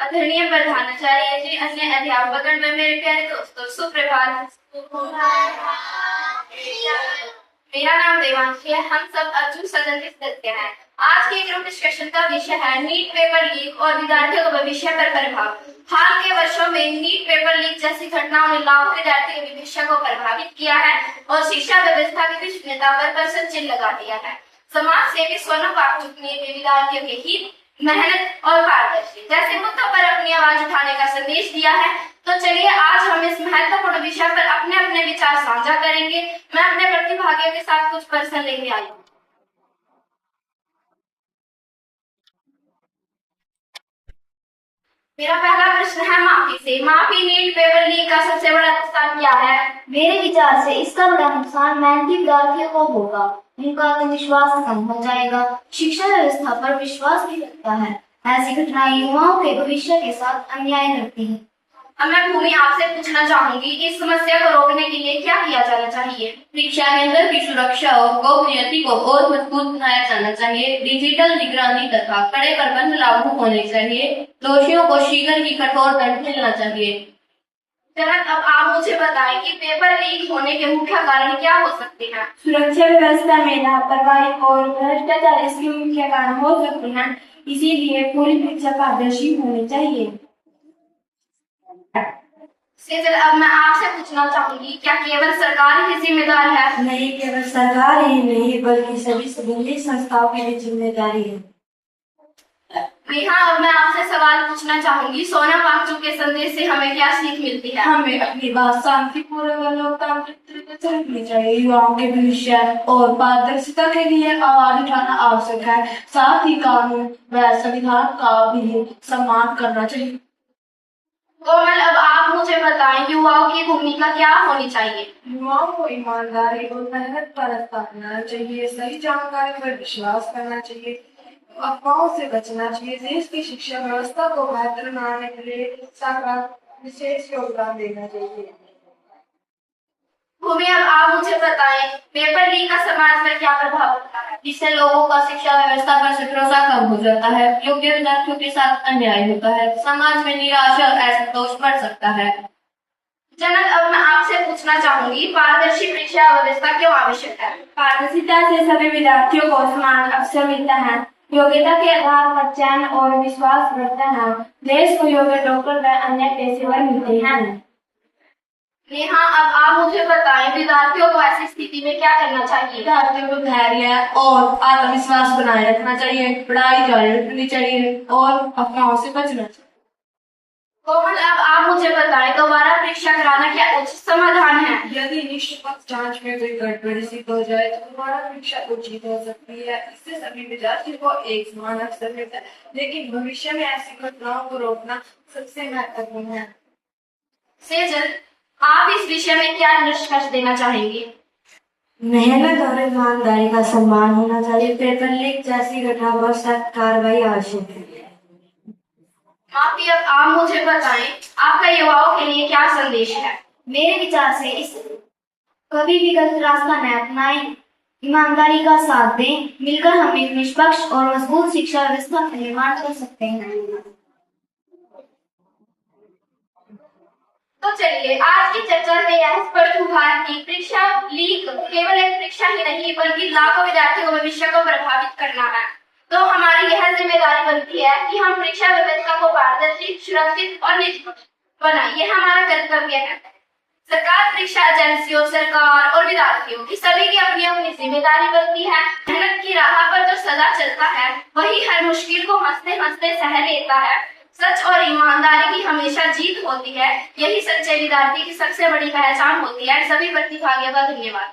आदरणीय प्रधानाचार्य जी, अन्य अध्यापकगण व मेरे प्यारे दोस्तों, सुप्रभात। मेरा नाम देवांशी है। हम सब अर्जुन सदन के सदस्य हैं। आज के ग्रुप डिस्कशन का विषय है नीट पेपर लीक और विद्यार्थियों के भविष्य पर प्रभाव। हाल के वर्षों में नीट पेपर लीक जैसी घटनाओं ने लाखों विद्यार्थियों के भविष्य को प्रभावित किया है और शिक्षा व्यवस्था की विश्वसनीयता पर प्रश्न चिन्ह लगा दिया है। समाज सेवी सोनम वांगचुक ने विद्यार्थियों के हित, मेहनत और पारदर्शी जैसे मुद्दों पर अपनी आवाज उठाने का संदेश दिया है। तो चलिए आज हम इस महत्वपूर्ण विषय पर अपने अपने विचार साझा करेंगे। मैं अपने प्रतिभागियों के साथ कुछ प्रश्न लेके आई हूँ। मेरा पहला प्रश्न है माफी से। माफी नीट पेपर लीक का सबसे बड़ा नुकसान क्या है? मेरे विचार से इसका बड़ा नुकसान मेहनती विद्यार्थियों को होगा। उनका आत्मविश्वास कम हो जाएगा। शिक्षा व्यवस्था पर विश्वास भी लगता है। ऐसी घटनाएं युवाओं के भविष्य के साथ अन्याय करती है। अब मैं भूमि आपसे पूछना चाहूंगी, इस समस्या को रोकने के लिए क्या किया जाना चाहिए? शिक्षा केंद्र की सुरक्षा और गोपनीयता को और मजबूत बनाया जाना चाहिए। डिजिटल निगरानी तथा कड़े प्रबंध लागू होने चाहिए। दोषियों को शीघ्र ही कठोर दंड मिलना चाहिए। जनक, अब आप मुझे बताएं कि पेपर लीक होने के मुख्य कारण क्या हो सकते हैं? सुरक्षा व्यवस्था में लापरवाही और भ्रष्टाचार इसके मुख्य कारण हो सकते हैं। इसीलिए पूरी परीक्षा पारदर्शी होनी चाहिए। सेजल, अब मैं आपसे पूछना चाहूंगी, क्या केवल सरकार ही जिम्मेदार है? नहीं, केवल सरकार ही नहीं बल्कि सभी संबंधित संस्थाओं की भी जिम्मेदारी है। नेहा, अब मैं आपसे सवाल पूछना चाहूंगी, सोनम वांगचुक के संदेश से हमें क्या सीख मिलती है? हमें अपनी बात शांतिपूर्वक और लोकतांत्रिक तरीके से रखनी चाहिए। युवाओं के भविष्य और पारदर्शिता के लिए आवाज उठाना आवश्यक है। साथ ही कानून व संविधान का भी सम्मान करना चाहिए। कोमल, अब आप मुझे बताएं, युवाओं की भूमिका क्या होनी चाहिए? युवाओं को ईमानदारी और मेहनत पर अपनाना चाहिए। सही जानकारी पर विश्वास करना चाहिए। अफवाहों से बचना चाहिए। देश की शिक्षा व्यवस्था को बेहतर बनाने के लिए सरकार विशेष योगदान देना चाहिए। भूमि, अब आप मुझे बताएं, पेपर लीक का समाज पर क्या प्रभाव पड़ता है? इससे लोगों का शिक्षा व्यवस्था पर भरोसा कम हो जाता है। योग्य विद्यार्थियों के साथ अन्याय होता है। समाज में निराशा और असंतोष बढ़ सकता है। जनक, अब मैं आपसे पूछना चाहूंगी, पारदर्शी परीक्षा व्यवस्था क्यों आवश्यक है? पारदर्शिता से सभी विद्यार्थियों को समान अवसर मिलता है। योग्यता के आधार पर चयन और विश्वास बढ़ता है। देश को योग्य डॉक्टर व अन्य पेशेवर मिलते हैं। नेहा, अब आप मुझे बताएं, विद्यार्थियों को ऐसी स्थिति में क्या करना चाहिए? विद्यार्थियों को धैर्य और आत्मविश्वास बनाए रखना चाहिए। पढ़ाई जारी रखनी चाहिए और अफवाहों से बचना चाहिए। कोमल, अब आप मुझे बताएं, दोबारा परीक्षा कराना क्या उचित समाधान है? यदि निष्पक्ष जांच में कोई गड़बड़ी सिद्ध हो जाए तो दोबारा परीक्षा उचित हो सकती है। इससे सभी विद्यार्थियों को एक समान अवसर मिलता है। लेकिन भविष्य में ऐसी घटनाओं को रोकना सबसे महत्वपूर्ण है। सेजल, आप इस विषय में क्या निष्कर्ष देना चाहेंगे? मेहनत और ईमानदारी का सम्मान होना चाहिए। पेपर लीक जैसी घटना पर सख्त कार्रवाई आवश्यक है। माफी, अब आप मुझे बताएं, आपका युवाओं के लिए क्या संदेश है? मेरे विचार से इस कभी भी गलत रास्ता न अपनाएं, ईमानदारी का साथ दें। मिलकर हम एक निष्पक्ष और मजबूत शिक्षा व्यवस्था का निर्माण कर सकते हैं। तो चलिए, आज की चर्चा में यह स्पष्ट हुआ कि परीक्षा लीक केवल एक परीक्षा ही नहीं बल्कि लाखों विद्यार्थियों के भविष्य को प्रभावित करना है। तो हमारी यह जिम्मेदारी बनती है कि हम परीक्षा व्यवस्था को पारदर्शी, सुरक्षित और निष्पक्ष बनाएं। यह हमारा कर्तव्य है। सरकार, परीक्षा एजेंसियों, सरकार और विद्यार्थियों की सभी की अपनी अपनी जिम्मेदारी बनती है। मेहनत की राह पर जो सदा चलता है वही हर मुश्किल को हंसते हंसते सह लेता है। सच और ईमानदारी की हमेशा जीत होती है। यही सच्चे विद्यार्थी की सबसे बड़ी पहचान होती है। सभी प्रतिभागियों का धन्यवाद।